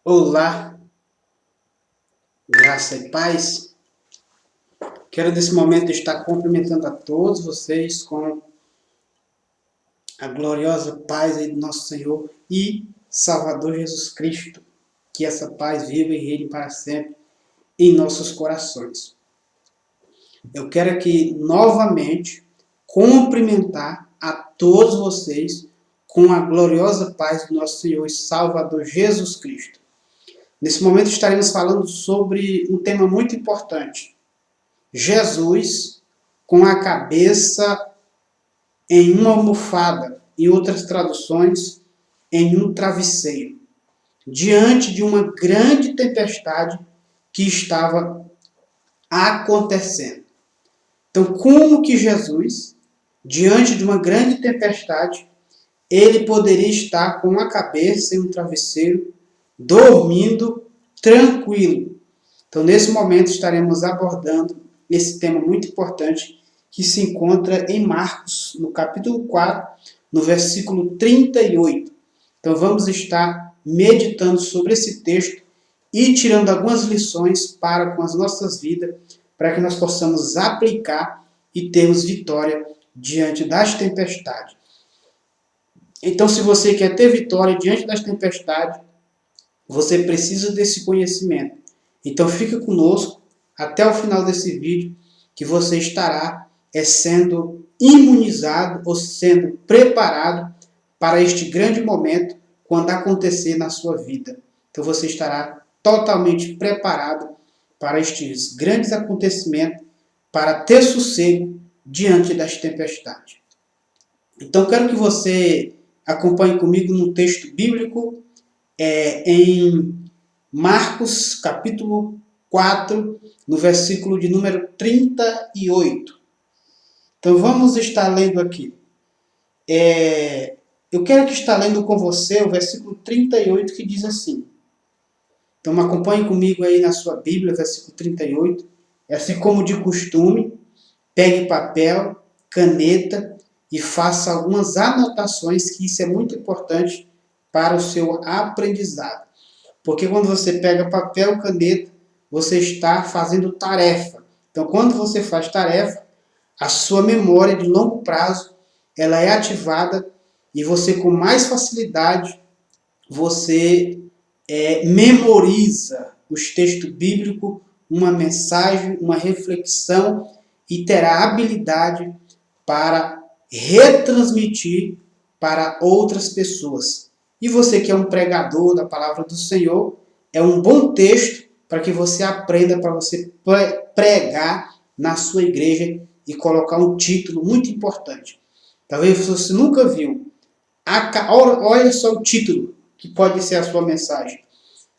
Olá, graça e paz. Quero nesse momento estar cumprimentando a todos vocês com a gloriosa paz aí do nosso Senhor e Salvador Jesus Cristo. Que essa paz viva e reine para sempre em nossos corações. Eu quero aqui novamente cumprimentar a todos vocês com a gloriosa paz do nosso Senhor e Salvador Jesus Cristo. Nesse momento estaremos falando sobre um tema muito importante. Jesus com a cabeça em uma almofada, em outras traduções, em um travesseiro, diante de uma grande tempestade que estava acontecendo. Então, como que Jesus, diante de uma grande tempestade, ele poderia estar com a cabeça em um travesseiro, dormindo tranquilo? Então, nesse momento, estaremos abordando esse tema muito importante que se encontra em Marcos, no capítulo 4, no versículo 38. Então, vamos estar meditando sobre esse texto e tirando algumas lições para com as nossas vidas, para que nós possamos aplicar e termos vitória diante das tempestades. Então, se você quer ter vitória diante das tempestades, você precisa desse conhecimento. Então, fica conosco até o final desse vídeo, que você estará sendo imunizado ou sendo preparado para este grande momento quando acontecer na sua vida. Então, você estará totalmente preparado para estes grandes acontecimentos, para ter sossego diante das tempestades. Então, quero que você acompanhe comigo no texto bíblico, em Marcos, capítulo 4, no versículo de número 38. Então, vamos estar lendo aqui. Eu quero que estar lendo com você o versículo 38, que diz assim. Então, acompanhe comigo aí na sua Bíblia, versículo 38. Assim como de costume, pegue papel, caneta e faça algumas anotações, que isso é muito importante para o seu aprendizado. Porque quando você pega papel, caneta, você está fazendo tarefa. Então, quando você faz tarefa, a sua memória de longo prazo, ela é ativada e você, com mais facilidade, você memoriza os textos bíblicos, uma mensagem, uma reflexão, e terá habilidade para retransmitir para outras pessoas. E você que é um pregador da palavra do Senhor, é um bom texto para que você aprenda, para você pregar na sua igreja e colocar um título muito importante. Talvez você nunca viu. Olha só o título que pode ser a sua mensagem.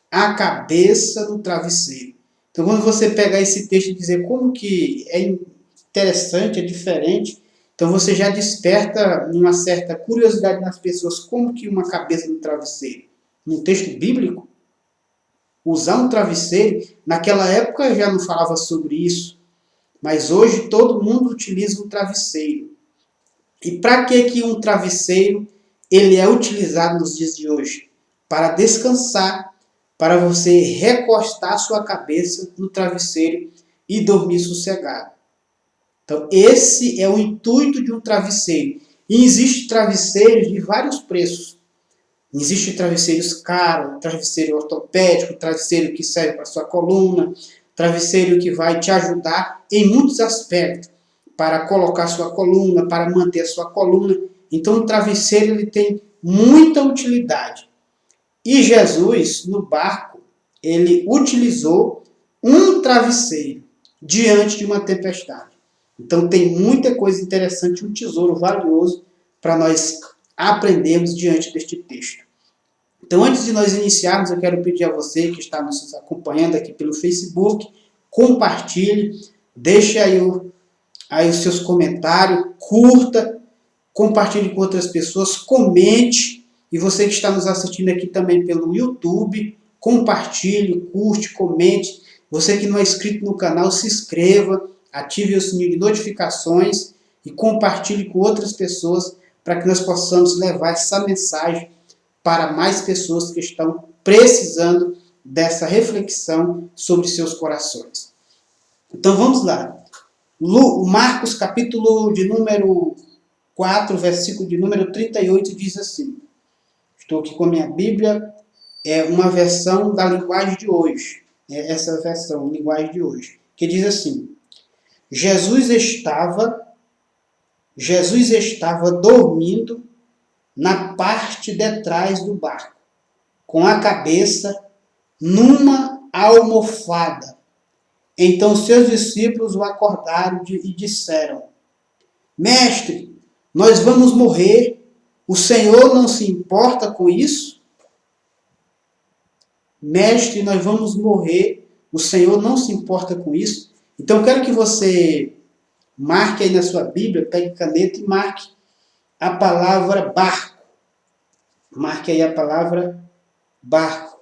A cabeça no travesseiro. Então, quando você pegar esse texto e dizer como que é interessante, é diferente, então você já desperta uma certa curiosidade nas pessoas. Como que uma cabeça no travesseiro? No texto bíblico, usar um travesseiro, naquela época já não falava sobre isso, mas hoje todo mundo utiliza um travesseiro. E para que um travesseiro ele é utilizado nos dias de hoje? Para descansar, para você recostar sua cabeça no travesseiro e dormir sossegado. Então, esse é o intuito de um travesseiro. E existem travesseiros de vários preços. Existem travesseiros caros, travesseiro ortopédico, travesseiro que serve para sua coluna, travesseiro que vai te ajudar em muitos aspectos, para colocar sua coluna, para manter a sua coluna. Então, o travesseiro ele tem muita utilidade. E Jesus, no barco, ele utilizou um travesseiro diante de uma tempestade. Então, tem muita coisa interessante, um tesouro valioso para nós aprendermos diante deste texto. Então, antes de nós iniciarmos, eu quero pedir a você que está nos acompanhando aqui pelo Facebook, compartilhe, deixe aí os seus comentários, curta, compartilhe com outras pessoas, comente. E você que está nos assistindo aqui também pelo YouTube, compartilhe, curte, comente. Você que não é inscrito no canal, se inscreva, ative o sininho de notificações e compartilhe com outras pessoas para que nós possamos levar essa mensagem para mais pessoas que estão precisando dessa reflexão sobre seus corações. Então vamos lá. Marcos capítulo de número 4, versículo de número 38 diz assim. Estou aqui com a minha Bíblia, é uma versão da linguagem de hoje. É essa versão, linguagem de hoje, que diz assim: Jesus estava dormindo na parte de trás do barco, com a cabeça numa almofada. Então seus discípulos o acordaram e disseram: Mestre, nós vamos morrer. O Senhor não se importa com isso? Mestre, nós vamos morrer. O Senhor não se importa com isso? Então eu quero que você marque aí na sua Bíblia, pegue caneta e marque a palavra barco. Marque aí a palavra barco.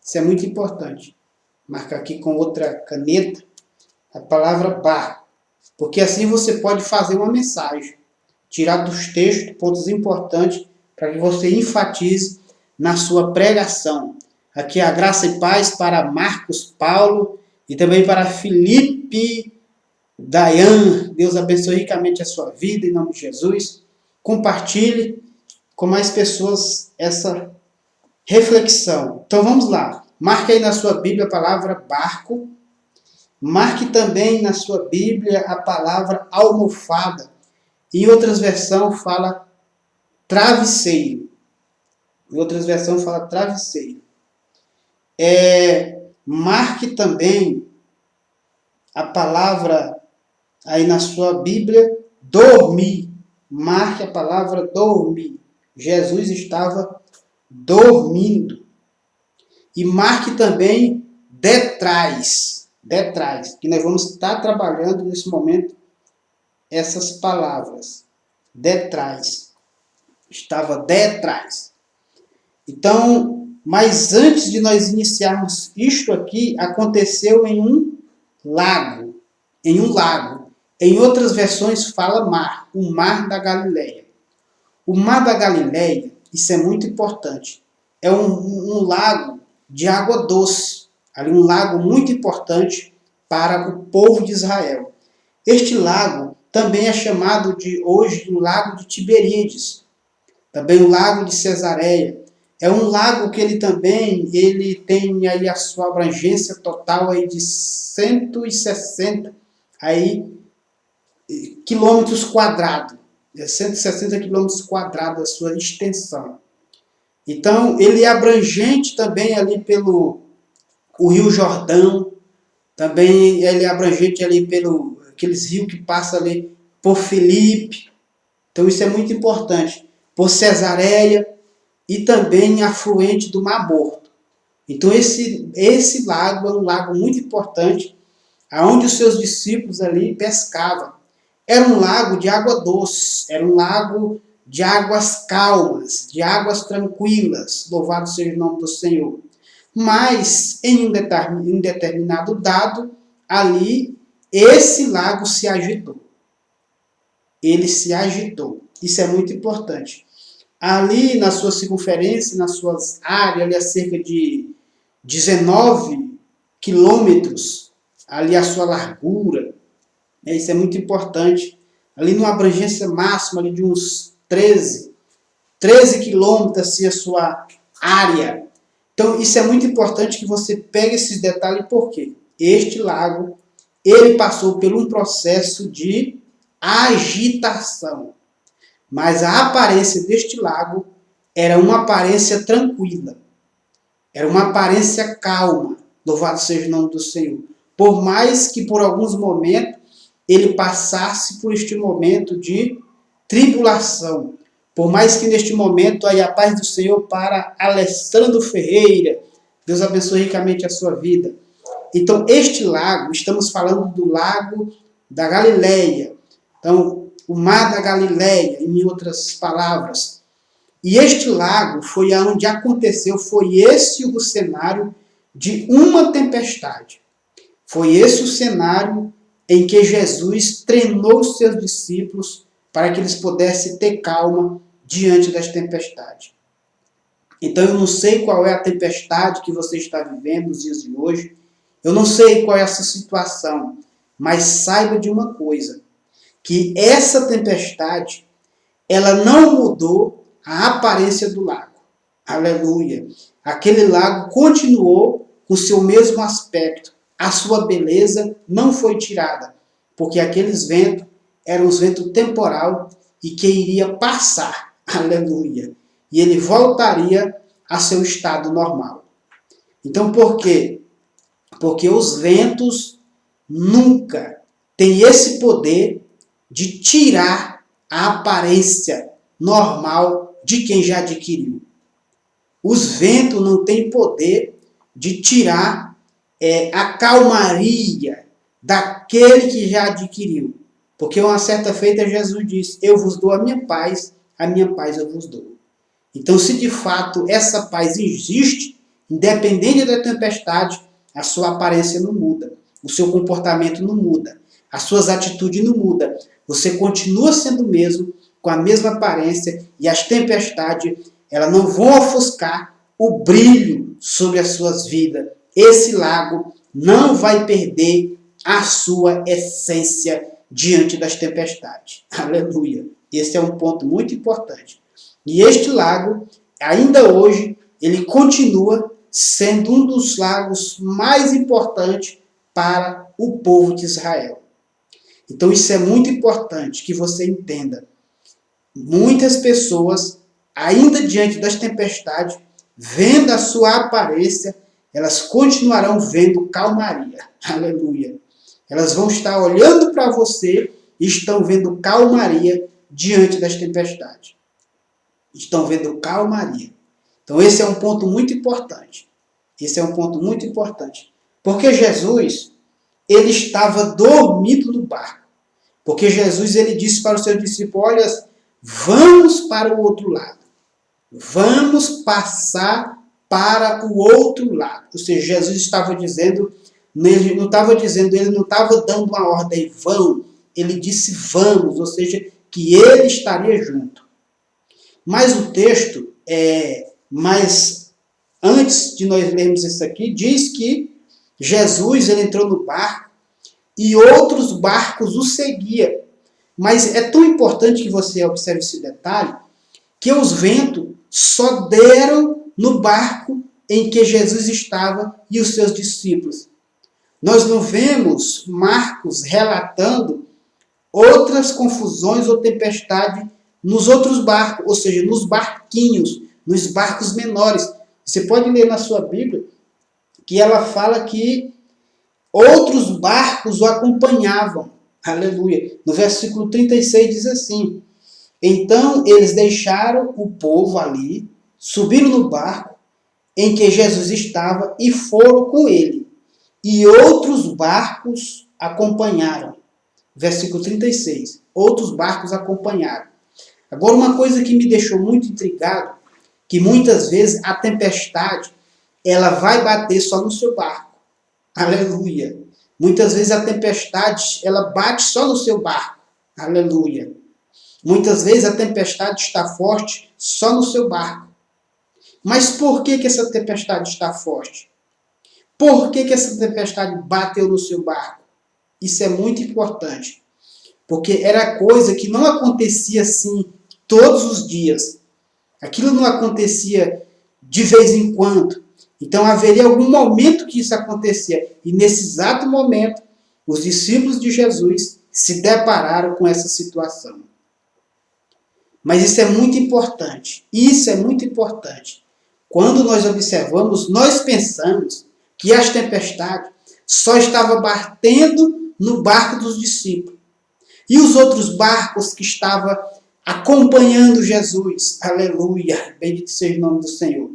Isso é muito importante. Marca aqui com outra caneta a palavra barco. Porque assim você pode fazer uma mensagem. Tirar dos textos pontos importantes para que você enfatize na sua pregação. Aqui a graça e paz para Marcos Paulo e também para Felipe Dayan. Deus abençoe ricamente a sua vida em nome de Jesus. Compartilhe com mais pessoas essa reflexão. Então vamos lá. Marque aí na sua Bíblia a palavra barco. Marque também na sua Bíblia a palavra almofada. Em outras versões fala travesseiro. Marque também a palavra aí na sua Bíblia dormir. Marque a palavra dormir. Jesus estava dormindo. E marque também detrás, que nós vamos estar trabalhando nesse momento essas palavras. Detrás. Estava detrás. Então, mas antes de nós iniciarmos isto aqui, aconteceu em um lago. Em outras versões fala mar, o mar da Galileia. O mar da Galileia, isso é muito importante, é um lago de água doce, ali um lago muito importante para o povo de Israel. Este lago também é chamado hoje do Lago de Tiberíades, também o Lago de Cesareia. É um lago que ele tem aí a sua abrangência total aí de 160 quilômetros quadrados. 160 quilômetros quadrados a sua extensão. Então, ele é abrangente também ali pelo o Rio Jordão, também ele é abrangente ali pelo aqueles rios que passam ali por Filipe. Então, isso é muito importante. Por Cesareia e também afluente do Mar Morto. Então, esse lago é um lago muito importante, onde os seus discípulos ali pescavam. Era um lago de água doce, era um lago de águas calmas, de águas tranquilas, louvado seja o nome do Senhor. Mas, em um determinado dado, ali, esse lago se agitou. Ele se agitou. Isso é muito importante. Ali, na sua circunferência, nas suas áreas, ali a cerca de 19 quilômetros, ali a sua largura, isso é muito importante. Ali numa abrangência máxima ali de uns 13 quilômetros assim, a sua área. Então isso é muito importante que você pegue esses detalhes, porque este lago, ele passou por um processo de agitação. Mas a aparência deste lago era uma aparência tranquila. Era uma aparência calma. Louvado seja o nome do Senhor. Por mais que por alguns momentos ele passasse por este momento de tribulação. Por mais que neste momento aí a paz do Senhor para Alessandro Ferreira. Deus abençoe ricamente a sua vida. Então, este lago, estamos falando do lago da Galileia. Então, o mar da Galileia, em outras palavras. E este lago foi onde aconteceu, foi esse o cenário de uma tempestade. Foi esse o cenário em que Jesus treinou os seus discípulos para que eles pudessem ter calma diante das tempestades. Então eu não sei qual é a tempestade que você está vivendo nos dias de hoje. Eu não sei qual é essa situação. Mas saiba de uma coisa. Que essa tempestade, ela não mudou a aparência do lago. Aleluia. Aquele lago continuou com o seu mesmo aspecto. A sua beleza não foi tirada. Porque aqueles ventos eram os ventos temporal e que iria passar. Aleluia. E ele voltaria a seu estado normal. Então por quê? Porque os ventos nunca têm esse poder de tirar a aparência normal de quem já adquiriu. Os ventos não têm poder de tirar a calmaria daquele que já adquiriu. Porque uma certa feita Jesus disse, eu vos dou a minha paz eu vos dou. Então, se de fato essa paz existe, independente da tempestade, a sua aparência não muda, o seu comportamento não muda, as suas atitudes não mudam. Você continua sendo o mesmo, com a mesma aparência, e as tempestades, elas não vão ofuscar o brilho sobre as suas vidas. Esse lago não vai perder a sua essência diante das tempestades. Aleluia. Esse é um ponto muito importante. E este lago, ainda hoje, ele continua sendo um dos lagos mais importantes para o povo de Israel. Então isso é muito importante que você entenda. Muitas pessoas, ainda diante das tempestades, vendo a sua aparência, elas continuarão vendo calmaria. Aleluia. Elas vão estar olhando para você e estão vendo calmaria diante das tempestades. Estão vendo calmaria. Então esse é um ponto muito importante. Esse é um ponto muito importante. Porque Jesus, ele estava dormindo no barco. Porque Jesus, ele disse para os seus discípulos, olha, vamos para o outro lado. Vamos passar para o outro lado. Ou seja, Jesus estava dizendo, ele não estava dando uma ordem, vão. Ele disse vamos, ou seja, que ele estaria junto. Mas o texto, mas antes de nós lermos isso aqui, diz que Jesus ele entrou no barco e outros barcos o seguiam. Mas é tão importante que você observe esse detalhe, que os ventos só deram no barco em que Jesus estava e os seus discípulos. Nós não vemos Marcos relatando outras confusões ou tempestades nos outros barcos, ou seja, nos barquinhos, nos barcos menores. Você pode ler na sua Bíblia que ela fala que outros barcos o acompanhavam. Aleluia. No versículo 36 diz assim, então eles deixaram o povo ali, subiram no barco em que Jesus estava e foram com ele. E outros barcos acompanharam. Versículo 36. Outros barcos acompanharam. Agora, uma coisa que me deixou muito intrigado, que muitas vezes a tempestade, ela vai bater só no seu barco. Aleluia. Muitas vezes a tempestade, ela bate só no seu barco. Aleluia. Muitas vezes a tempestade está forte só no seu barco. Mas por que essa tempestade está forte? Por que essa tempestade bateu no seu barco? Isso é muito importante. Porque era coisa que não acontecia assim todos os dias. Aquilo não acontecia de vez em quando. Então haveria algum momento que isso acontecia. E nesse exato momento, os discípulos de Jesus se depararam com essa situação. Mas isso é muito importante. Isso é muito importante. Quando nós observamos, nós pensamos que as tempestades só estavam batendo no barco dos discípulos. E os outros barcos que estavam acompanhando Jesus. Aleluia. Bendito seja o nome do Senhor.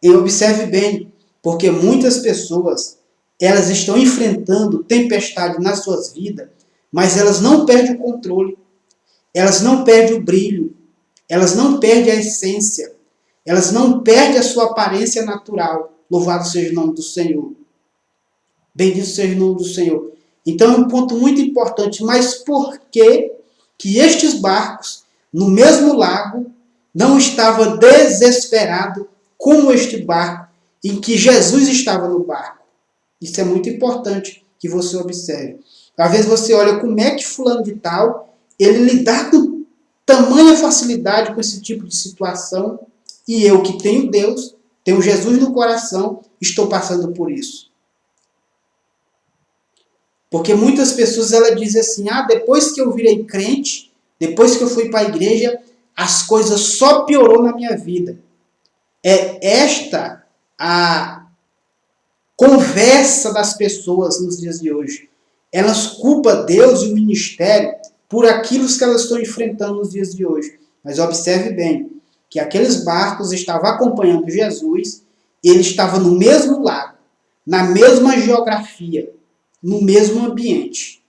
E observe bem, porque muitas pessoas, elas estão enfrentando tempestade nas suas vidas, mas elas não perdem o controle. Elas não perdem o brilho. Elas não perdem a essência. Elas não perdem a sua aparência natural. Louvado seja o nome do Senhor. Bendito seja o nome do Senhor. Então é um ponto muito importante. Mas por que estes barcos, no mesmo lago, não estavam desesperados como este barco, em que Jesus estava no barco. Isso é muito importante que você observe. Às vezes você olha como é que fulano de tal, ele lidar com tamanha facilidade com esse tipo de situação, e eu que tenho Deus, tenho Jesus no coração, estou passando por isso. Porque muitas pessoas elas dizem assim, depois que eu virei crente, depois que eu fui para a igreja, as coisas só piorou na minha vida. É esta a conversa das pessoas nos dias de hoje. Elas culpam Deus e o ministério por aquilo que elas estão enfrentando nos dias de hoje. Mas observe bem que aqueles barcos estavam acompanhando Jesus, ele estava no mesmo lago, na mesma geografia, no mesmo ambiente.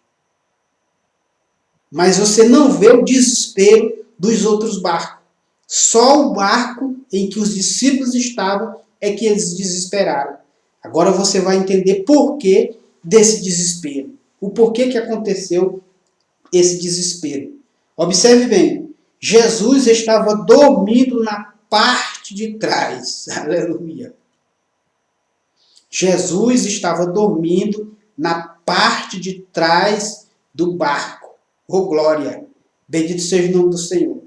Mas você não vê o desespero dos outros barcos. Só o barco em que os discípulos estavam é que eles desesperaram. Agora você vai entender por que desse desespero. O porquê que aconteceu esse desespero. Observe bem. Jesus estava dormindo na parte de trás. Aleluia. Jesus estava dormindo na parte de trás do barco. Oh, glória! Bendito seja o nome do Senhor.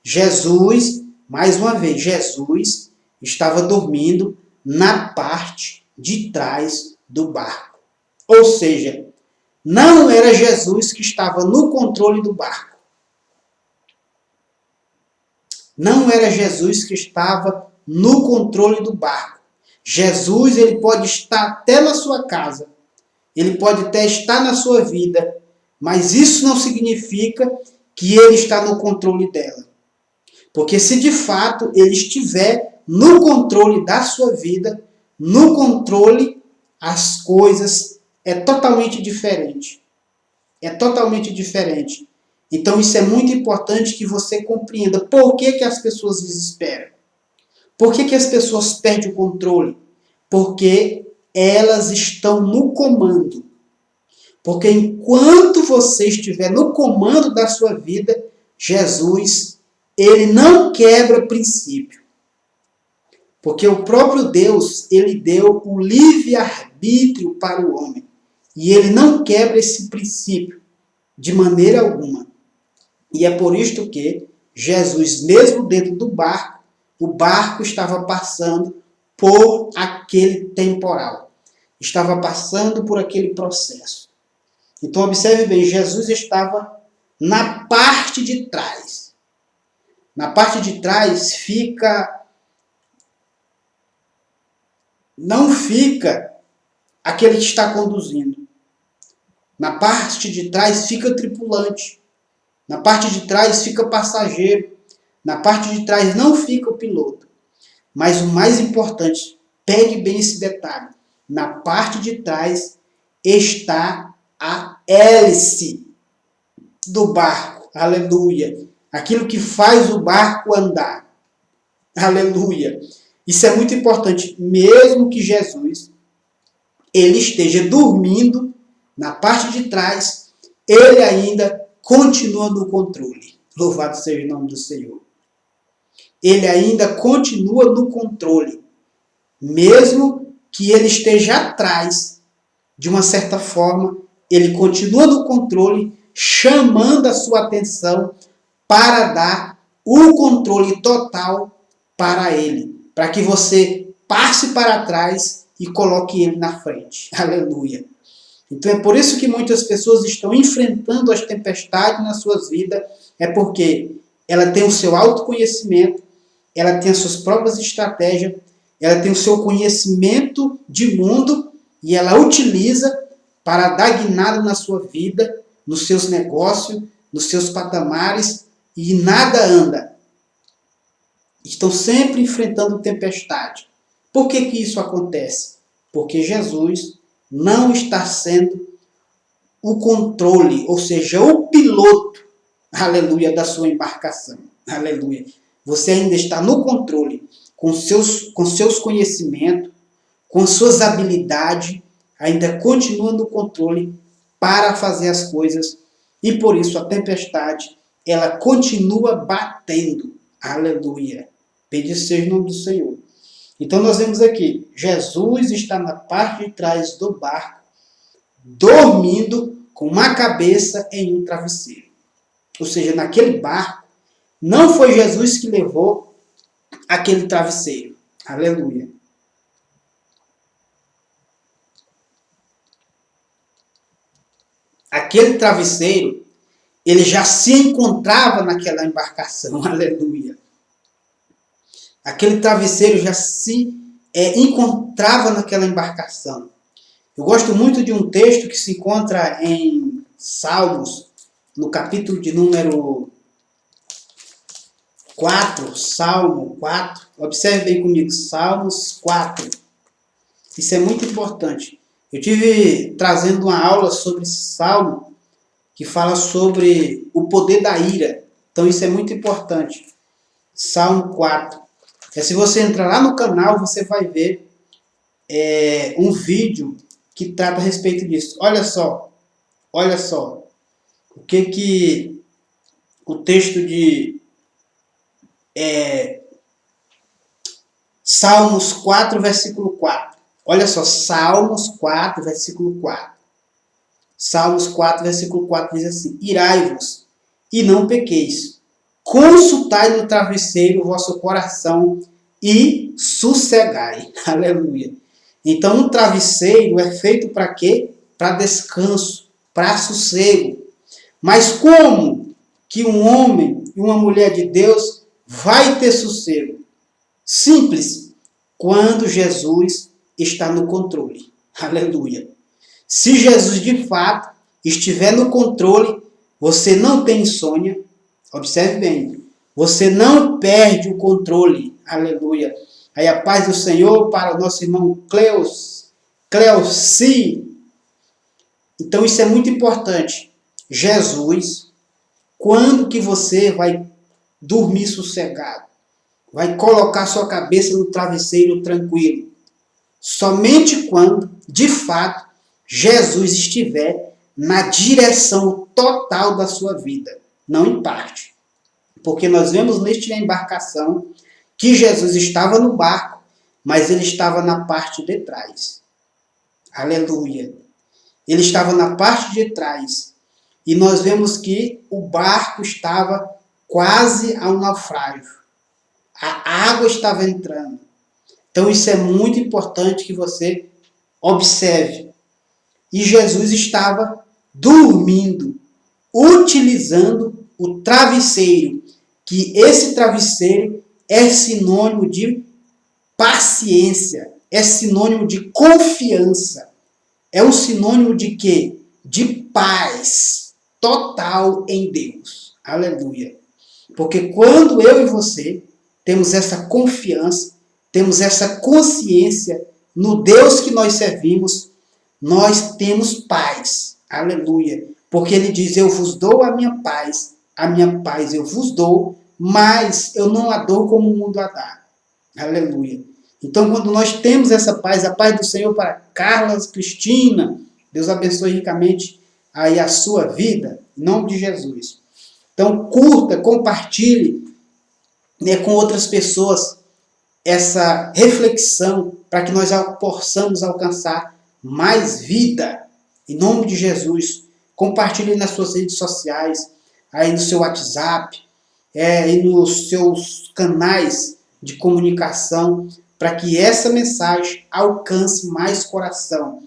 Jesus, mais uma vez, Jesus estava dormindo na parte de trás do barco. Ou seja, não era Jesus que estava no controle do barco. Não era Jesus que estava no controle do barco. Jesus, ele pode estar até na sua casa. Ele pode até estar na sua vida. Mas isso não significa que ele está no controle dela. Porque se de fato ele estiver no controle da sua vida, no controle, as coisas é totalmente diferente. É totalmente diferente. Então isso é muito importante que você compreenda por que as pessoas desesperam. Por que as pessoas perdem o controle? Porque elas estão no comando. Porque enquanto você estiver no comando da sua vida, Jesus, ele não quebra princípio. Porque o próprio Deus, ele deu o livre-arbítrio para o homem. E ele não quebra esse princípio de maneira alguma. E é por isto que Jesus, mesmo dentro do barco, o barco estava passando por aquele temporal. Estava passando por aquele processo. Então observe bem, Jesus estava na parte de trás. Na parte de trás não fica aquele que está conduzindo. Na parte de trás fica o tripulante. Na parte de trás fica o passageiro. Na parte de trás não fica o piloto. Mas o mais importante, pegue bem esse detalhe. Na parte de trás está a hélice do barco. Aleluia. Aquilo que faz o barco andar. Aleluia. Isso é muito importante. Mesmo que Jesus ele esteja dormindo na parte de trás, ele ainda continua no controle. Louvado seja o nome do Senhor. Ele ainda continua no controle. Mesmo que ele esteja atrás, de uma certa forma, ele continua no controle, chamando a sua atenção para dar o controle total para ele. Para que você passe para trás e coloque ele na frente. Aleluia. Então é por isso que muitas pessoas estão enfrentando as tempestades nas suas vidas. É porque ela tem o seu autoconhecimento, ela tem as suas próprias estratégias, ela tem o seu conhecimento de mundo e ela utiliza para dar guinada na sua vida, nos seus negócios, nos seus patamares e nada anda. Estão sempre enfrentando tempestade. Por que isso acontece? Porque Jesus não está sendo o controle, ou seja, o piloto, aleluia, da sua embarcação. Aleluia. Você ainda está no controle, com seus conhecimentos, com suas habilidades, ainda continua no controle para fazer as coisas. E por isso a tempestade, ela continua batendo. Aleluia. Bendito seja o nome do Senhor. Então nós vemos aqui, Jesus está na parte de trás do barco, dormindo com uma cabeça em um travesseiro. Ou seja, naquele barco, não foi Jesus que levou aquele travesseiro. Aleluia. Aquele travesseiro, ele já se encontrava naquela embarcação. Aleluia. Aquele travesseiro já se encontrava naquela embarcação. Eu gosto muito de um texto que se encontra em Salmos, no capítulo de número 4, Salmo 4. Observe bem comigo, Salmos 4. Isso é muito importante. Eu tive trazendo uma aula sobre esse salmo que fala sobre o poder da ira. Então isso é muito importante. Salmo 4. Se você entrar lá no canal, você vai ver um vídeo que trata a respeito disso. Olha só o que o texto de Salmos 4, versículo 4. Olha só, Salmos 4, versículo 4. Salmos 4, versículo 4 diz assim: irai-vos e não pequeis. Consultai no travesseiro o vosso coração e sossegai. Aleluia. Então, um travesseiro é feito para quê? Para descanso, para sossego. Mas como que um homem e uma mulher de Deus vai ter sossego? Simples. Quando Jesus está no controle. Aleluia. Se Jesus de fato estiver no controle, você não tem insônia. Observe bem. Você não perde o controle. Aleluia. Aí a paz do Senhor para o nosso irmão Cleoci. Então isso é muito importante. Jesus, quando que você vai dormir sossegado? Vai colocar sua cabeça no travesseiro tranquilo? Somente quando, de fato, Jesus estiver na direção total da sua vida, não em parte. Porque nós vemos neste embarcação que Jesus estava no barco, mas ele estava na parte de trás. Aleluia. Ele estava na parte de trás. E nós vemos que o barco estava quase ao naufrágio. A água estava entrando. Então isso é muito importante que você observe. E Jesus estava dormindo, utilizando o travesseiro, que esse travesseiro é sinônimo de paciência, é sinônimo de confiança, é um sinônimo de quê? De paz total em Deus. Aleluia. Porque quando eu e você temos essa confiança, temos essa consciência no Deus que nós servimos, nós temos paz. Aleluia. Porque ele diz, eu vos dou a minha paz eu vos dou, mas eu não a dou como o mundo a dá. Aleluia. Então, quando nós temos essa paz, a paz do Senhor para Carla Cristina, Deus abençoe ricamente aí a sua vida, em nome de Jesus. Então, curta, compartilhe com outras pessoas essa reflexão para que nós possamos alcançar mais vida, em nome de Jesus. Compartilhe nas suas redes sociais, aí no seu WhatsApp, e nos seus canais de comunicação, para que essa mensagem alcance mais coração.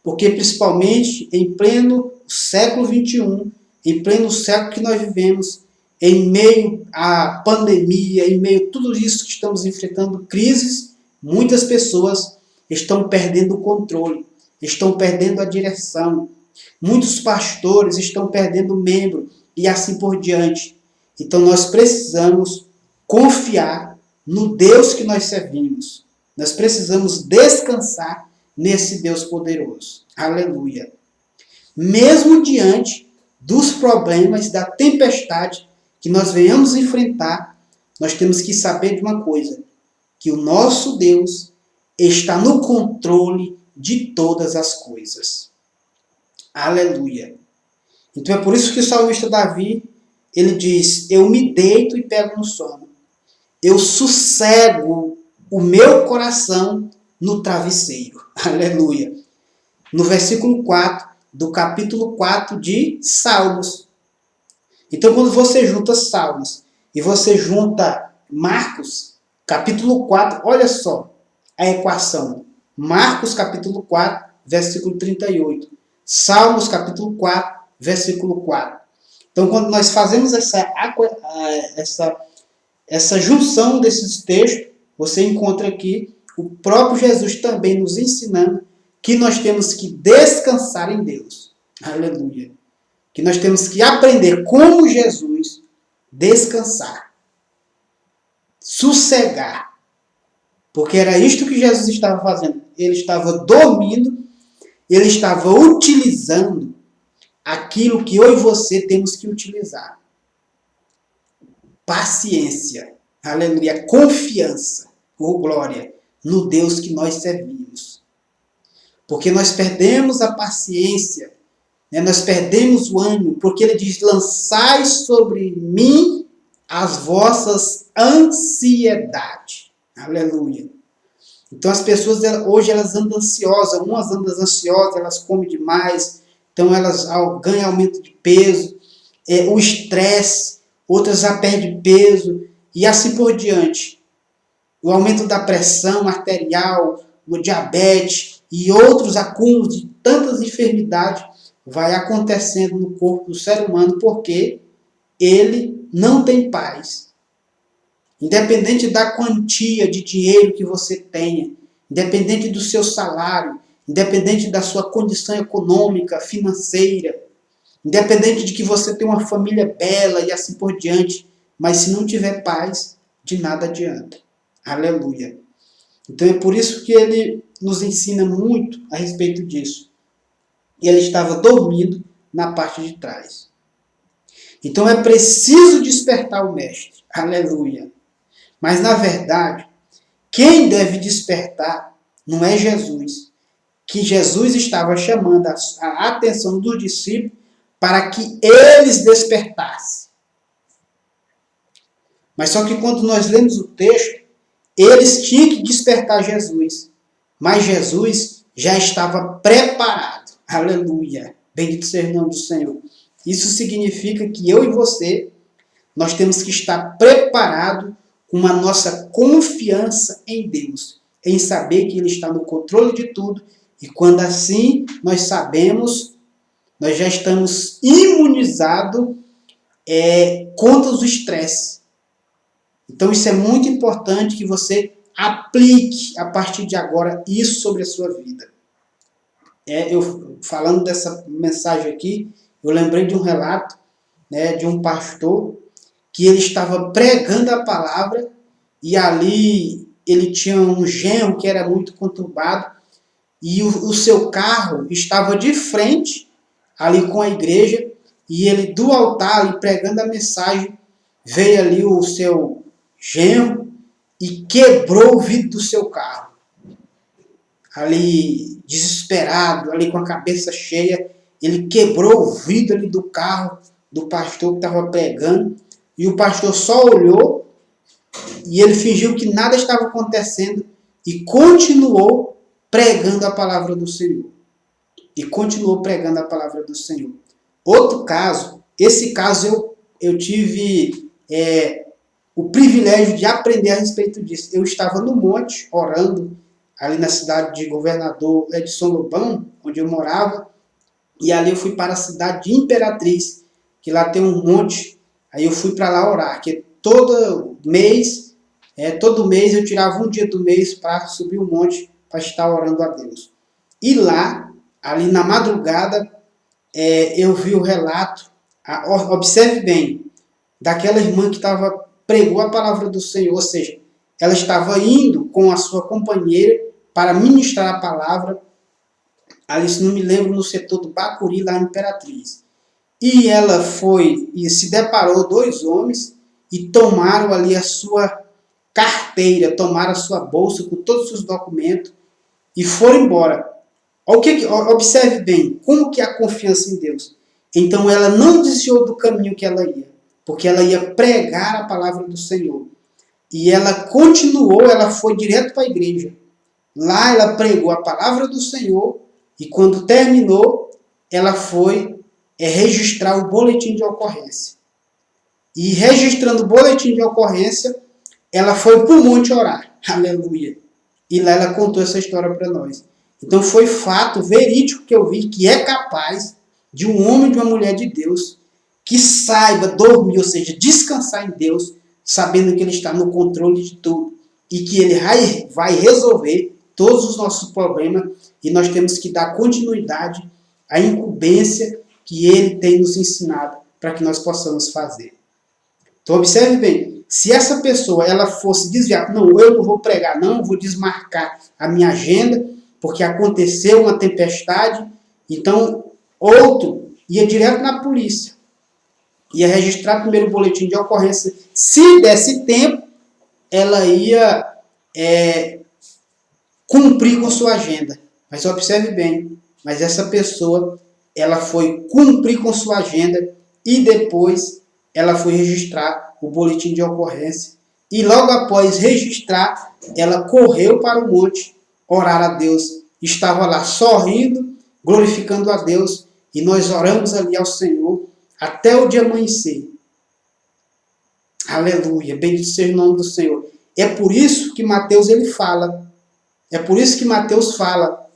Porque principalmente em pleno século XXI, em pleno século que nós vivemos, em meio à pandemia, em meio a tudo isso que estamos enfrentando, crises, muitas pessoas estão perdendo o controle, estão perdendo a direção. Muitos pastores estão perdendo membro e assim por diante. Então nós precisamos confiar no Deus que nós servimos. Nós precisamos descansar nesse Deus poderoso. Aleluia. Mesmo diante dos problemas, da tempestade que nós venhamos enfrentar, nós temos que saber de uma coisa, que o nosso Deus está no controle de todas as coisas. Aleluia. Então é por isso que o salmista Davi, ele diz, eu me deito e pego no sono. Eu sossego o meu coração no travesseiro. Aleluia. No versículo 4 do capítulo 4 de Salmos. Então, quando você junta Salmos e você junta Marcos, capítulo 4, olha só a equação. Marcos, capítulo 4, versículo 38. Salmos, capítulo 4, versículo 4. Então, quando nós fazemos essa junção desses textos, você encontra aqui o próprio Jesus também nos ensinando que nós temos que descansar em Deus. Aleluia. Que nós temos que aprender como Jesus descansar, sossegar. Porque era isto que Jesus estava fazendo. Ele estava dormindo, ele estava utilizando aquilo que eu e você temos que utilizar. Paciência, aleluia, confiança, glória, no Deus que nós servimos. Porque nós perdemos a paciência, nós perdemos o ânimo, porque ele diz, lançai sobre mim as vossas ansiedades. Aleluia. Então as pessoas hoje elas andam ansiosas, umas andam ansiosas, elas comem demais, então elas ganham aumento de peso, o estresse, outras já perdem peso e assim por diante. O aumento da pressão arterial, o diabetes e outros acúmulos de tantas enfermidades vai acontecendo no corpo do ser humano porque ele não tem paz. Independente da quantia de dinheiro que você tenha, independente do seu salário, independente da sua condição econômica, financeira, independente de que você tenha uma família bela e assim por diante, mas se não tiver paz, de nada adianta. Aleluia. Então é por isso que ele nos ensina muito a respeito disso. E ele estava dormindo na parte de trás. Então é preciso despertar o mestre. Aleluia. Mas na verdade, quem deve despertar não é Jesus. Que Jesus estava chamando a atenção dos discípulos para que eles despertassem. Mas só que quando nós lemos o texto, eles tinham que despertar Jesus. Mas Jesus já estava preparado. Aleluia. Bendito seja o nome do Senhor. Isso significa que eu e você, nós temos que estar preparados com a nossa confiança em Deus. Em saber que Ele está no controle de tudo. E quando assim nós sabemos, nós já estamos imunizados contra os estresses. Então isso é muito importante que você aplique a partir de agora isso sobre a sua vida. Eu falando dessa mensagem aqui, eu lembrei de um relato, de um pastor que ele estava pregando a palavra e ali ele tinha um genro que era muito conturbado e o seu carro estava de frente ali com a igreja e ele do altar ali pregando a mensagem veio ali o seu genro e quebrou o vidro do seu carro. Ali desesperado, ali com a cabeça cheia, ele quebrou o vidro ali do carro do pastor que estava pregando e o pastor só olhou e ele fingiu que nada estava acontecendo e continuou pregando a palavra do Senhor. E continuou pregando a palavra do Senhor. Outro caso, esse caso eu tive o privilégio de aprender a respeito disso. Eu estava no monte, orando, ali na cidade de Governador Edson Lobão, onde eu morava, e ali eu fui para a cidade de Imperatriz, que lá tem um monte, aí eu fui para lá orar, que todo mês eu tirava um dia do mês para subir o monte, para estar orando a Deus. E lá, ali na madrugada, eu vi o relato, observe bem, daquela irmã que pregou a palavra do Senhor, ou seja, ela estava indo com a sua companheira para ministrar a palavra, ali, se não me lembro, no setor do Bacuri, lá em Imperatriz. E ela foi e se deparou 2 homens e tomaram ali a sua carteira, tomaram a sua bolsa com todos os seus documentos e foram embora. Observe bem, como que é a confiança em Deus. Então ela não desviou do caminho que ela ia, porque ela ia pregar a palavra do Senhor. e ela continuou, ela foi direto para a igreja. Lá ela pregou a palavra do Senhor e quando terminou, ela foi registrar o boletim de ocorrência. E registrando o boletim de ocorrência, ela foi para o monte orar. Aleluia. E lá ela contou essa história para nós. Então foi fato verídico que eu vi que é capaz de um homem e de uma mulher de Deus que saiba dormir, ou seja, descansar em Deus, sabendo que Ele está no controle de tudo e que Ele vai resolver todos os nossos problemas e nós temos que dar continuidade à incumbência que Ele tem nos ensinado para que nós possamos fazer. Então observe bem, se essa pessoa ela fosse desviar, não, eu não vou pregar, não, vou desmarcar a minha agenda, porque aconteceu uma tempestade, então outro ia direto na polícia, ia registrar primeiro o boletim de ocorrência. Se desse tempo, ela ia cumprir com sua agenda. Mas observe bem, mas essa pessoa, ela foi cumprir com sua agenda e depois ela foi registrar o boletim de ocorrência. E logo após registrar, ela correu para o monte orar a Deus. Estava lá sorrindo, glorificando a Deus. E nós oramos ali ao Senhor até o dia amanhecer. Aleluia, bendito seja o nome do Senhor. É por isso que Mateus ele fala. É por isso que Mateus fala: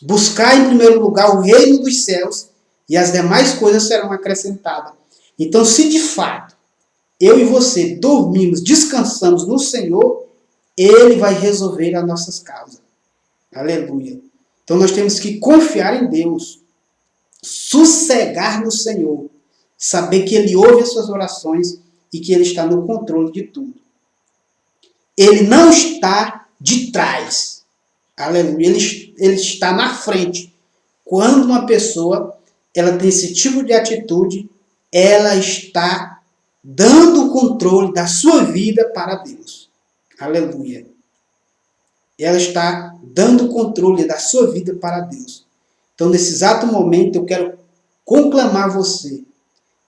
buscar em primeiro lugar o reino dos céus e as demais coisas serão acrescentadas. Então, se de fato eu e você dormimos, descansamos no Senhor, Ele vai resolver as nossas causas. Aleluia. Então nós temos que confiar em Deus, sossegar no Senhor, saber que Ele ouve as suas orações e que Ele está no controle de tudo. Ele não está de trás. Aleluia. Ele está na frente. Quando uma pessoa ela tem esse tipo de atitude, ela está dando o controle da sua vida para Deus. Aleluia. Ela está dando o controle da sua vida para Deus. Então, nesse exato momento, eu quero conclamar você.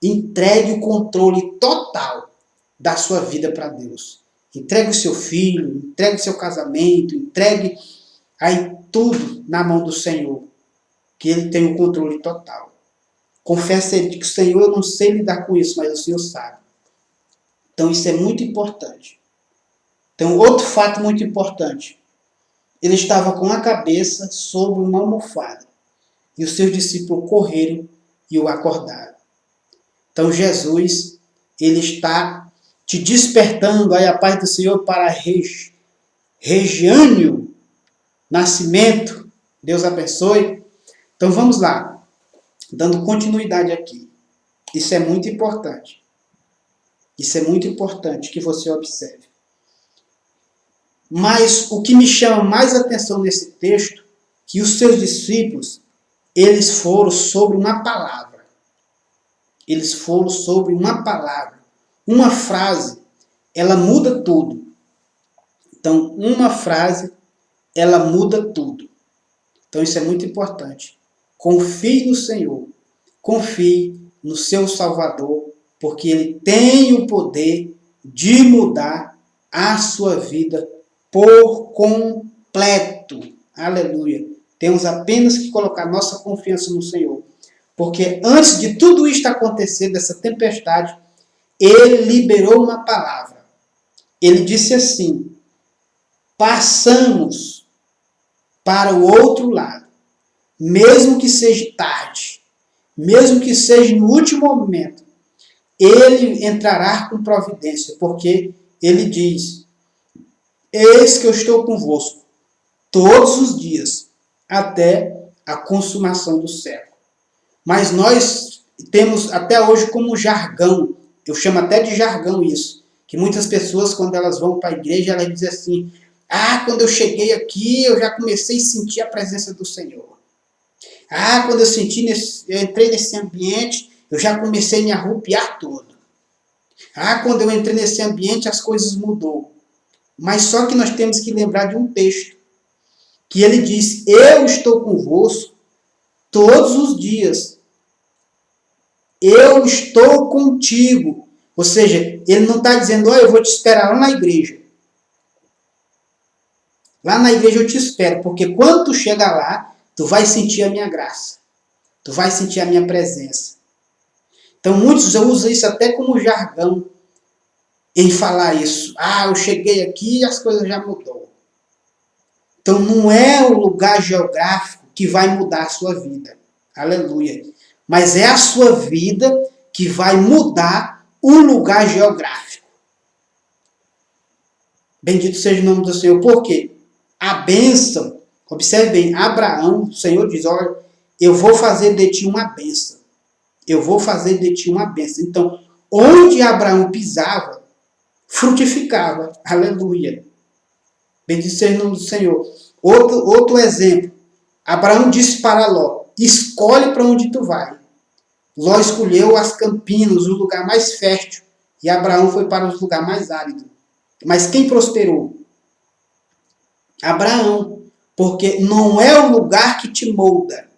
Entregue o controle total da sua vida para Deus. Entregue o seu filho, entregue o seu casamento, entregue aí tudo na mão do Senhor. Que Ele tem o controle total. Confesse a Ele que o Senhor, eu não sei lidar com isso, mas o Senhor sabe. Então isso é muito importante. Então outro fato muito importante. Ele estava com a cabeça sobre uma almofada. E os seus discípulos correram e o acordaram. Então Jesus, Ele está te despertando aí a paz do Senhor para Regiânio Nascimento. Deus abençoe. Então vamos lá. Dando continuidade aqui. Isso é muito importante. Isso é muito importante que você observe. Mas o que me chama mais atenção nesse texto, que os seus discípulos, eles foram sobre uma palavra. Eles foram sobre uma palavra. Uma frase, ela muda tudo. Então, uma frase, ela muda tudo. Então, isso é muito importante. Confie no Senhor. Confie no seu Salvador, porque Ele tem o poder de mudar a sua vida por completo. Aleluia. Temos apenas que colocar nossa confiança no Senhor. Porque antes de tudo isto acontecer, dessa tempestade, Ele liberou uma palavra. Ele disse assim: passamos para o outro lado. Mesmo que seja tarde, mesmo que seja no último momento, Ele entrará com providência, porque Ele diz: eis que eu estou convosco todos os dias, até a consumação do século. Mas nós temos até hoje como jargão, eu chamo até de jargão isso, que muitas pessoas, quando elas vão para a igreja, elas dizem assim: quando eu cheguei aqui, eu já comecei a sentir a presença do Senhor. Quando eu entrei nesse ambiente, eu já comecei a me arrupiar todo. Quando eu entrei nesse ambiente, as coisas mudou. Mas só que nós temos que lembrar de um texto, que ele diz: eu estou convosco todos os dias. Eu estou contigo. Ou seja, ele não está dizendo, eu vou te esperar lá na igreja. Lá na igreja eu te espero, porque quando tu chegar lá, tu vai sentir a minha graça. Tu vai sentir a minha presença. Então muitos usam isso até como jargão em falar isso. Eu cheguei aqui e as coisas já mudou. Então não é o lugar geográfico que vai mudar a sua vida. Aleluia. Mas é a sua vida que vai mudar o lugar geográfico. Bendito seja o nome do Senhor. Por quê? A bênção, observe bem, Abraão, o Senhor diz, olha, eu vou fazer de ti uma bênção. Eu vou fazer de ti uma bênção. Então, onde Abraão pisava, frutificava. Aleluia. Bendito seja o nome do Senhor. Outro exemplo. Abraão disse para Ló, escolhe para onde tu vai. Ló escolheu as campinas, o lugar mais fértil. E Abraão foi para o lugar mais árido. Mas quem prosperou? Abraão. Porque não é o lugar que te molda,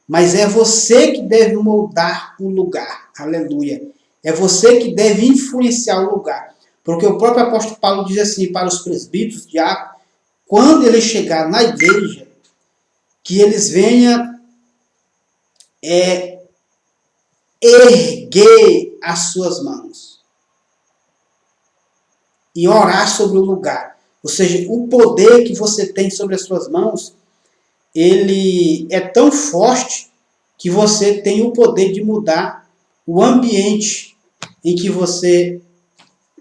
mas é você que deve moldar o lugar. Aleluia. É você que deve influenciar o lugar. Porque o próprio apóstolo Paulo diz assim para os presbíteros, diáconos, quando ele chegar na igreja, que eles venham erguer as suas mãos e orar sobre o lugar. Ou seja, o poder que você tem sobre as suas mãos, ele é tão forte que você tem o poder de mudar o ambiente em que você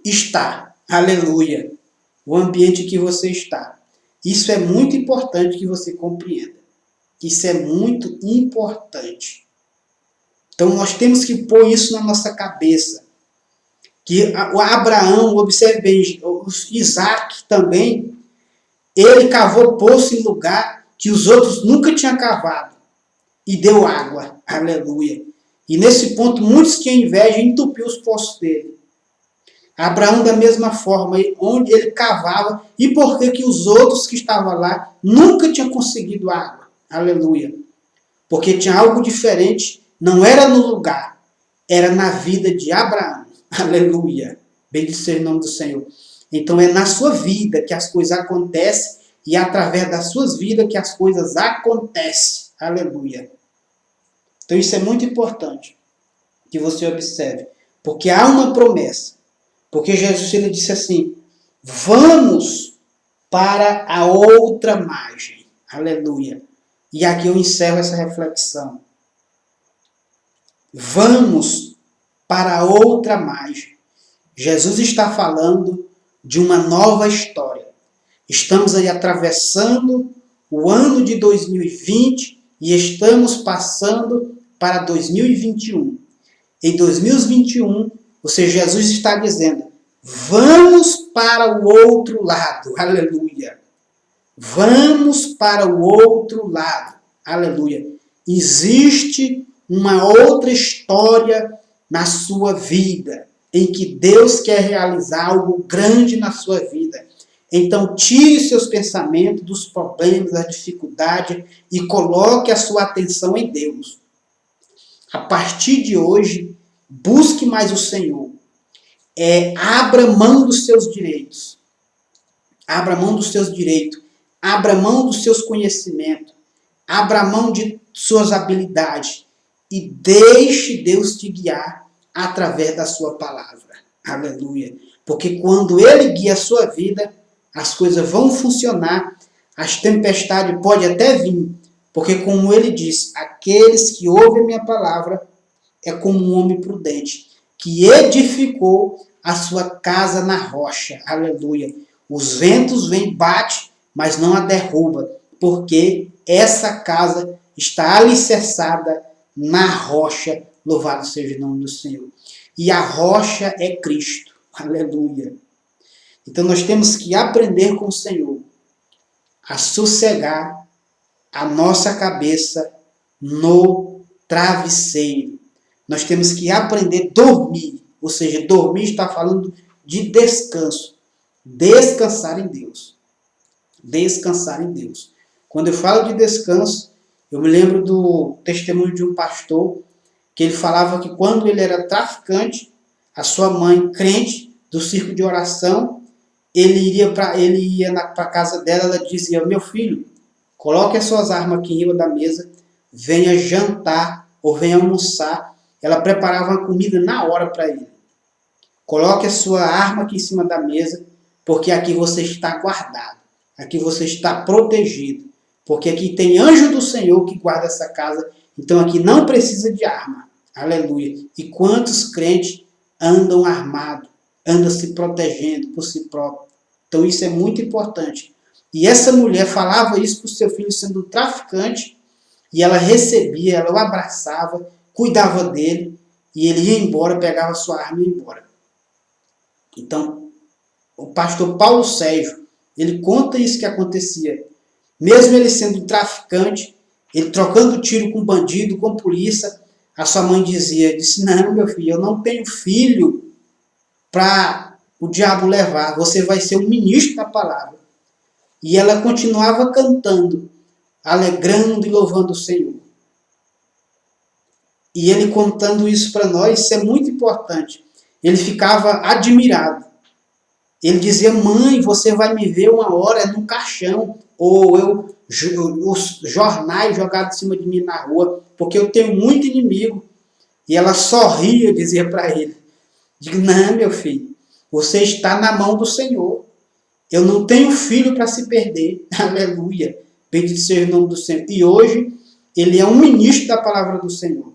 está. Aleluia. O ambiente em que você está. Isso é muito importante que você compreenda. Isso é muito importante. Então nós temos que pôr isso na nossa cabeça. Que o Abraão, observe bem, o Isaac também, ele cavou poço em lugar que os outros nunca tinham cavado. E deu água. Aleluia. E nesse ponto, muitos tinham inveja e entupiu os poços dele. Abraão, da mesma forma, onde ele cavava, e por que os outros que estavam lá nunca tinham conseguido água. Aleluia. Porque tinha algo diferente, não era no lugar, era na vida de Abraão. Aleluia. Bendito seja o nome do Senhor. Então é na sua vida que as coisas acontecem e é através das suas vidas que as coisas acontecem. Aleluia. Então isso é muito importante que você observe. Porque há uma promessa. Porque Jesus ele disse assim, vamos para a outra margem. Aleluia. E aqui eu encerro essa reflexão. Vamos para a outra margem. Jesus está falando de uma nova história. Estamos aí atravessando o ano de 2020 e estamos passando para 2021. Em 2021, ou seja, Jesus está dizendo, vamos para o outro lado. Aleluia. Vamos para o outro lado. Aleluia. Existe uma outra história na sua vida, em que Deus quer realizar algo grande na sua vida. Então, tire seus pensamentos dos problemas, das dificuldades e coloque a sua atenção em Deus. A partir de hoje, busque mais o Senhor. Abra mão dos seus direitos. Abra mão dos seus direitos. Abra mão dos seus conhecimentos. Abra mão de suas habilidades. E deixe Deus te guiar através da sua palavra. Aleluia. Porque quando Ele guia a sua vida, as coisas vão funcionar. As tempestades podem até vir. Porque como Ele diz, aqueles que ouvem a minha palavra é como um homem prudente, que edificou a sua casa na rocha. Aleluia. Os ventos vêm, bate, mas não a derruba. Porque essa casa está alicerçada na rocha. Louvado seja o nome do Senhor. E a rocha é Cristo. Aleluia. Então nós temos que aprender com o Senhor a sossegar a nossa cabeça no travesseiro. Nós temos que aprender a dormir. Ou seja, dormir está falando de descanso. Descansar em Deus. Descansar em Deus. Quando eu falo de descanso, eu me lembro do testemunho de um pastor que ele falava que quando ele era traficante, A sua mãe, crente do círculo de oração, ele ia para a casa dela, ela dizia: meu filho, coloque as suas armas aqui em cima da mesa, venha jantar ou venha almoçar. Ela preparava uma comida na hora para ele. Coloque a sua arma aqui em cima da mesa, porque aqui você está guardado. Aqui você está protegido. Porque aqui tem anjo do Senhor que guarda essa casa. Então aqui não precisa de arma. Aleluia. E quantos crentes andam armados, andam se protegendo por si próprios. Então isso é muito importante. E essa mulher falava isso para o seu filho sendo traficante, e ela recebia, ela o abraçava, cuidava dele, e ele ia embora, pegava sua arma e ia embora. Então, o pastor Paulo Sérgio, ele conta isso que acontecia. Mesmo ele sendo traficante, ele trocando tiro com bandido, com polícia, a sua mãe disse: não, meu filho, eu não tenho filho para o diabo levar, você vai ser o ministro da palavra. E ela continuava cantando, alegrando e louvando o Senhor. E ele contando isso para nós, isso é muito importante. Ele ficava admirado. Ele dizia: mãe, você vai me ver uma hora no caixão, ou os jornais jogados em cima de mim na rua, porque eu tenho muito inimigo. E ela sorria, dizia para ele: digo, não, meu filho, você está na mão do Senhor. Eu não tenho filho para se perder. Aleluia. Bendito seja o nome do Senhor. E hoje, ele é um ministro da palavra do Senhor.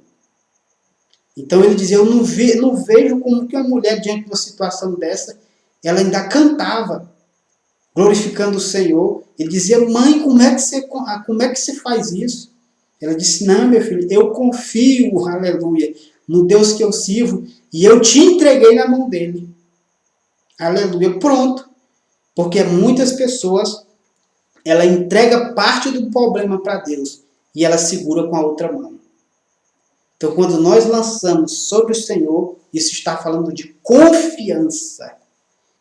Então ele dizia: eu não vejo como que uma mulher, diante de uma situação dessa, ela ainda cantava, glorificando o Senhor. Ele dizia: mãe, como é que você faz isso? Ela disse: não, meu filho, eu confio, aleluia, no Deus que eu sirvo, e eu te entreguei na mão dele. Aleluia, pronto. Porque muitas pessoas, ela entrega parte do problema para Deus, e ela segura com a outra mão. Então, quando nós lançamos sobre o Senhor, isso está falando de confiança.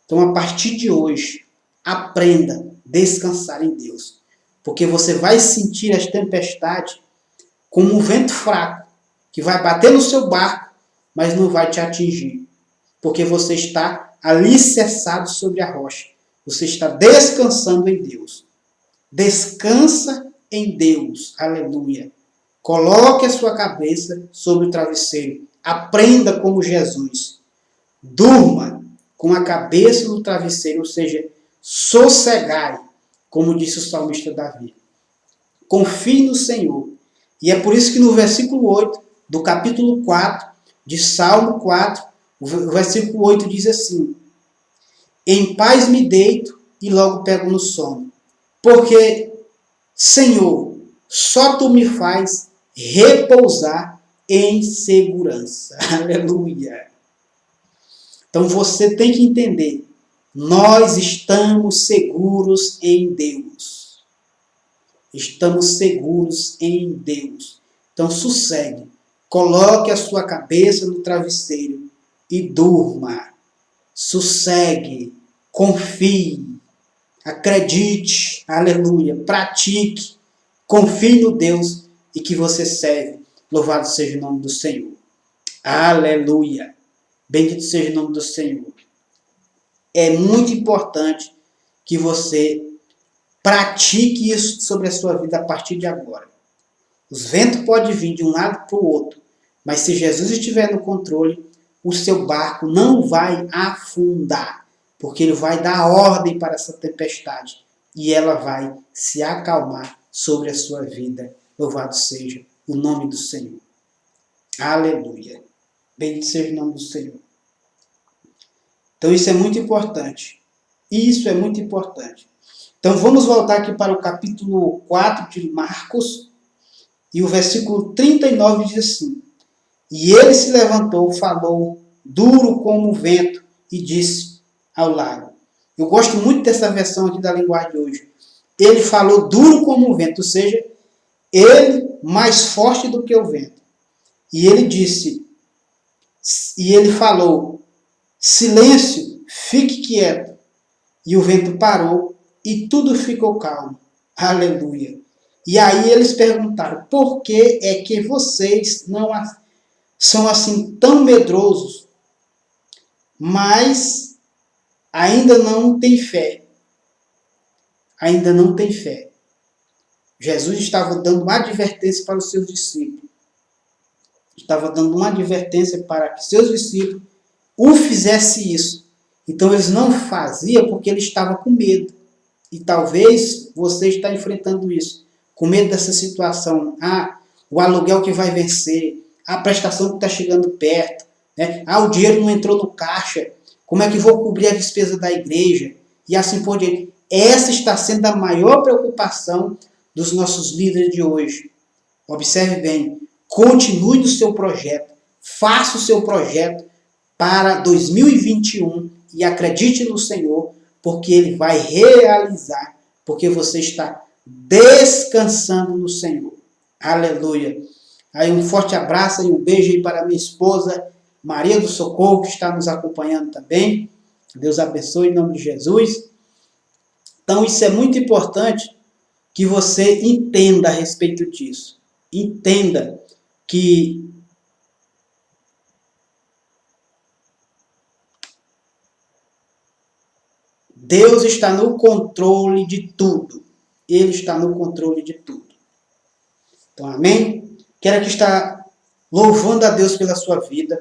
Então, a partir de hoje, aprenda a descansar em Deus. Porque você vai sentir as tempestades como um vento fraco, que vai bater no seu barco, mas não vai te atingir. Porque você está alicerçado sobre a rocha. Você está descansando em Deus. Descansa em Deus. Aleluia. Coloque a sua cabeça sobre o travesseiro. Aprenda como Jesus. Durma com a cabeça no travesseiro, ou seja, sossegai, como disse o salmista Davi. Confie no Senhor. E é por isso que no versículo 8 do capítulo 4 de Salmo 4, o versículo 8 diz assim: em paz me deito e logo pego no sono, porque, Senhor, só Tu me faz repousar em segurança. Aleluia. Então você tem que entender, nós estamos seguros em Deus. Estamos seguros em Deus. Então sossegue, coloque a sua cabeça no travesseiro e durma. Sossegue, confie, acredite, aleluia, pratique, confie no Deus e que você serve. Louvado seja o nome do Senhor. Aleluia. Bendito seja o nome do Senhor. É muito importante que você pratique isso sobre a sua vida a partir de agora. Os ventos podem vir de um lado para o outro, mas se Jesus estiver no controle, o seu barco não vai afundar, porque ele vai dar ordem para essa tempestade e ela vai se acalmar sobre a sua vida. Louvado seja o nome do Senhor. Aleluia. Bendito seja o nome do Senhor. Então isso é muito importante. Isso é muito importante. Então vamos voltar aqui para o capítulo 4 de Marcos, e o versículo 39 diz assim: e ele se levantou, falou, duro como o vento, e disse ao lago. Eu gosto muito dessa versão aqui da linguagem de hoje. Ele falou duro como o vento, ou seja, ele mais forte do que o vento. E ele disse, e ele falou, silêncio, fique quieto. E o vento parou e tudo ficou calmo. Aleluia. E aí eles perguntaram, por que é que vocês não são assim tão medrosos? mas ainda não tem fé. Ainda não tem fé. Jesus estava dando uma advertência para os seus discípulos. Estava dando uma advertência para que seus discípulos o fizessem isso. Então eles não faziam porque ele estava com medo. E talvez você está enfrentando isso. Com medo dessa situação. O aluguel que vai vencer. A prestação que está chegando perto. Né? O dinheiro não entrou no caixa. Como é que vou cobrir a despesa da igreja? E assim por diante. Essa está sendo a maior preocupação dos nossos líderes de hoje. Observe bem. Continue no seu projeto. Faça o seu projeto para 2021 e acredite no Senhor, porque Ele vai realizar, porque você está descansando no Senhor. Aleluia. Aí um forte abraço e um beijo aí para minha esposa, Maria do Socorro, que está nos acompanhando também. Deus abençoe em nome de Jesus. Então isso é muito importante que você entenda a respeito disso. Entenda que Deus está no controle de tudo. Ele está no controle de tudo. Então, amém? Quero aqui estar louvando a Deus pela sua vida.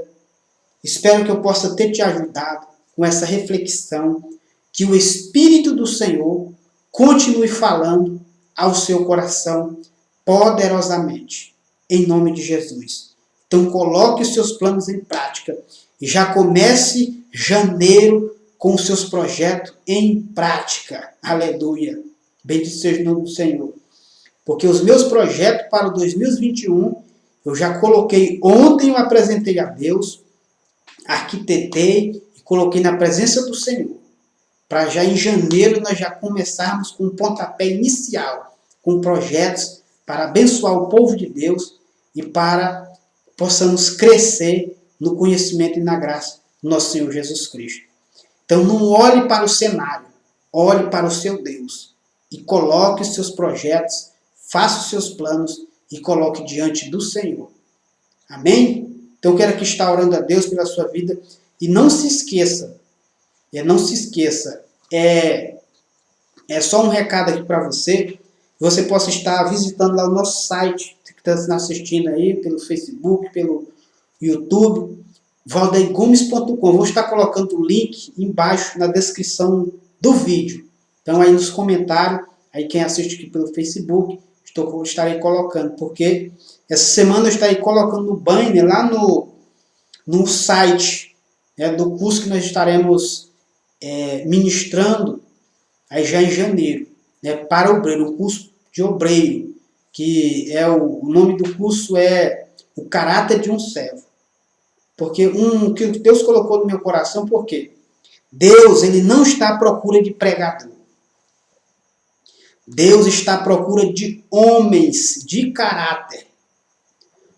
Espero que eu possa ter te ajudado com essa reflexão. Que o Espírito do Senhor continue falando ao seu coração poderosamente. Em nome de Jesus. Então, coloque os seus planos em prática. E já comece janeiro com os seus projetos em prática. Aleluia. Bendito seja o nome do Senhor. Porque os meus projetos para o 2021, eu já coloquei, ontem eu apresentei a Deus, arquitetei e coloquei na presença do Senhor. Para já em janeiro nós já começarmos com um pontapé inicial, com projetos para abençoar o povo de Deus e para possamos crescer no conhecimento e na graça do nosso Senhor Jesus Cristo. Então não olhe para o cenário, olhe para o seu Deus e coloque os seus projetos, faça os seus planos e coloque diante do Senhor. Amém? Então eu quero aqui estar orando a Deus pela sua vida e não se esqueça, é só um recado aqui para você, você possa estar visitando lá o nosso site, que está assistindo aí pelo Facebook, pelo YouTube, valdeirgomes.com. Vou estar colocando o link embaixo na descrição do vídeo. Então aí nos comentários, aí quem assiste aqui pelo Facebook, estarei colocando, porque essa semana eu estarei colocando no banner lá no site do curso que nós estaremos ministrando aí já em janeiro, para obreiro, o curso de obreiro, que o nome do curso é O Caráter de um Servo. Porque que Deus colocou no meu coração, por quê? Deus, ele não está à procura de pregador. Deus está à procura de homens de caráter.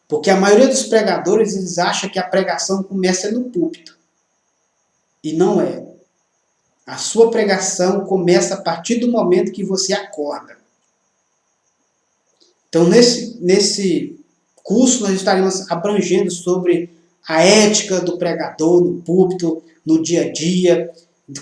Porque a maioria dos pregadores, eles acham que a pregação começa no púlpito. E não é. A sua pregação começa a partir do momento que você acorda. Então, nesse curso, nós estaremos abrangendo sobre a ética do pregador no púlpito, no dia a dia,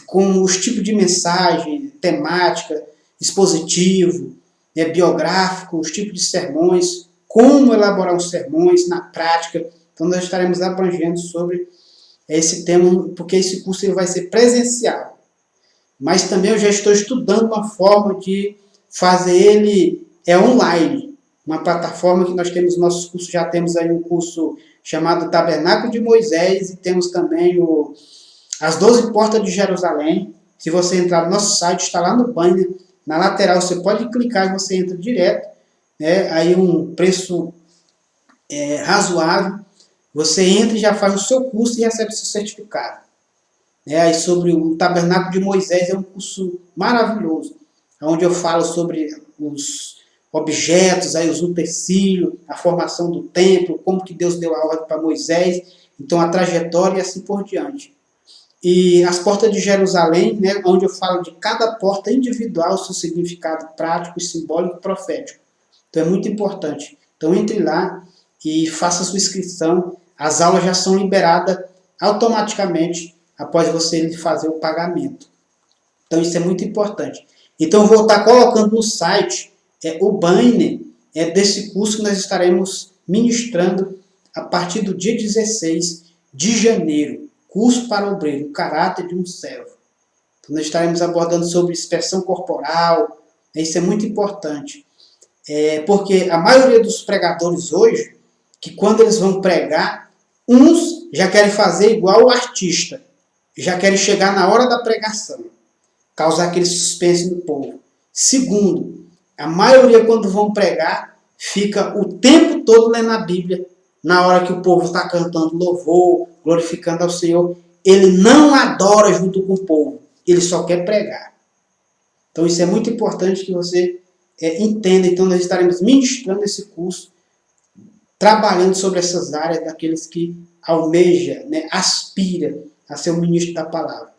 com os tipos de mensagem, temática, expositivo, biográfico, os tipos de sermões, como elaborar os sermões na prática. Então, nós estaremos abrangendo sobre esse tema, porque esse curso ele vai ser presencial. Mas também eu já estou estudando uma forma de fazer ele online. Uma plataforma que nós temos nossos cursos, já temos aí um curso chamado Tabernáculo de Moisés e temos também as 12 Portas de Jerusalém. Se você entrar no nosso site, está lá no banner, na lateral, você pode clicar e você entra direto. Aí um preço razoável. Você entra e já faz o seu curso e recebe seu certificado. Aí sobre o Tabernáculo de Moisés é um curso maravilhoso, onde eu falo sobre os objetos, aí os utensílios, a formação do templo, como que Deus deu a ordem para Moisés, então a trajetória e assim por diante. E as portas de Jerusalém, onde eu falo de cada porta individual, seu significado prático, simbólico e profético. Então é muito importante. Então entre lá e faça sua inscrição, as aulas já são liberadas automaticamente após você lhe fazer o pagamento. Então isso é muito importante. Então eu vou estar colocando no site o banner desse curso que nós estaremos ministrando a partir do dia 16 de janeiro. Curso para obreiro, o caráter de um servo. Então, nós estaremos abordando sobre expressão corporal. Isso é muito importante. Porque a maioria dos pregadores hoje, que quando eles vão pregar, uns já querem fazer igual o artista. Já querem chegar na hora da pregação. Causar aquele suspense no povo. Segundo, a maioria quando vão pregar, fica o tempo todo lendo a Bíblia. Na hora que o povo está cantando louvor, glorificando ao Senhor, ele não adora junto com o povo. Ele só quer pregar. Então isso é muito importante que você entenda. Então nós estaremos ministrando esse curso, trabalhando sobre essas áreas daqueles que almeja, aspira a ser o ministro da palavra.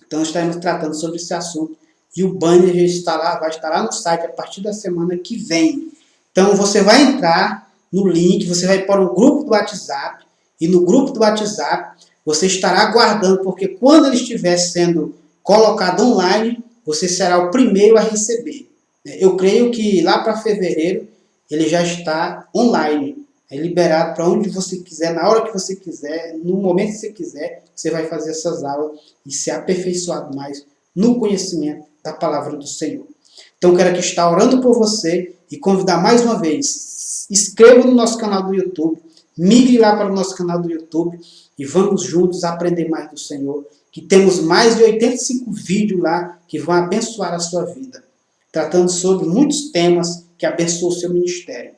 Então estaremos tratando sobre esse assunto e o banner já está lá, vai estar lá no site a partir da semana que vem. Então você vai entrar no link, você vai para o grupo do WhatsApp e no grupo do WhatsApp você estará aguardando, porque quando ele estiver sendo colocado online, você será o primeiro a receber. Eu creio que lá para fevereiro ele já está online, liberado para onde você quiser, na hora que você quiser, no momento que você quiser, você vai fazer essas aulas e ser aperfeiçoado mais no conhecimento da palavra do Senhor. Então, quero aqui estar orando por você e convidar mais uma vez, inscreva no nosso canal do YouTube, migre lá para o nosso canal do YouTube e vamos juntos aprender mais do Senhor, que temos mais de 85 vídeos lá que vão abençoar a sua vida, tratando sobre muitos temas que abençoam o seu ministério.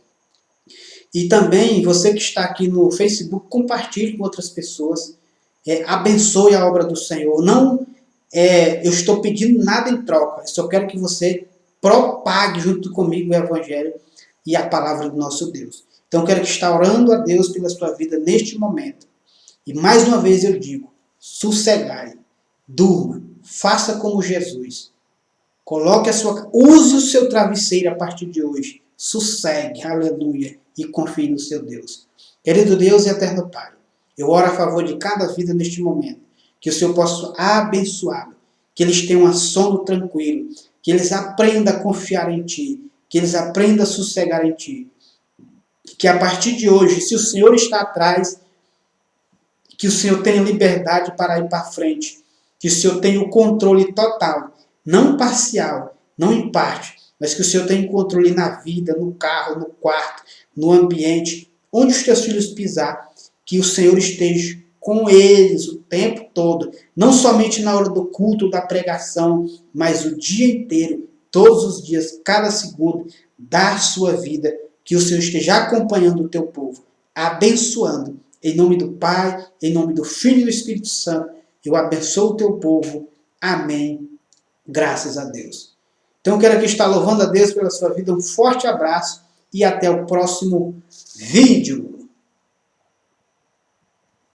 E também, você que está aqui no Facebook, compartilhe com outras pessoas, abençoe a obra do Senhor. Não, eu estou pedindo nada em troca, eu só quero que você propague junto comigo o Evangelho e a palavra do nosso Deus. Então, eu quero que estar orando a Deus pela sua vida neste momento. E mais uma vez eu digo, sossegai, durma, faça como Jesus. Use o seu travesseiro a partir de hoje. Sossegue, aleluia, e confie no seu Deus. Querido Deus e eterno Pai, eu oro a favor de cada vida neste momento, que o Senhor possa abençoá-lo, que eles tenham um sono tranquilo, que eles aprendam a confiar em Ti, que eles aprendam a sossegar em Ti. Que a partir de hoje, se o Senhor está atrás, que o Senhor tenha liberdade para ir para frente, que o Senhor tenha o controle total, não parcial, não em parte, mas que o Senhor tenha controle na vida, no carro, no quarto, no ambiente, onde os teus filhos pisar, que o Senhor esteja com eles o tempo todo, não somente na hora do culto, da pregação, mas o dia inteiro, todos os dias, cada segundo da sua vida, que o Senhor esteja acompanhando o teu povo, abençoando, em nome do Pai, em nome do Filho e do Espírito Santo, eu abençoo o teu povo, amém, graças a Deus. Então eu quero aqui estar louvando a Deus pela sua vida, um forte abraço e até o próximo vídeo.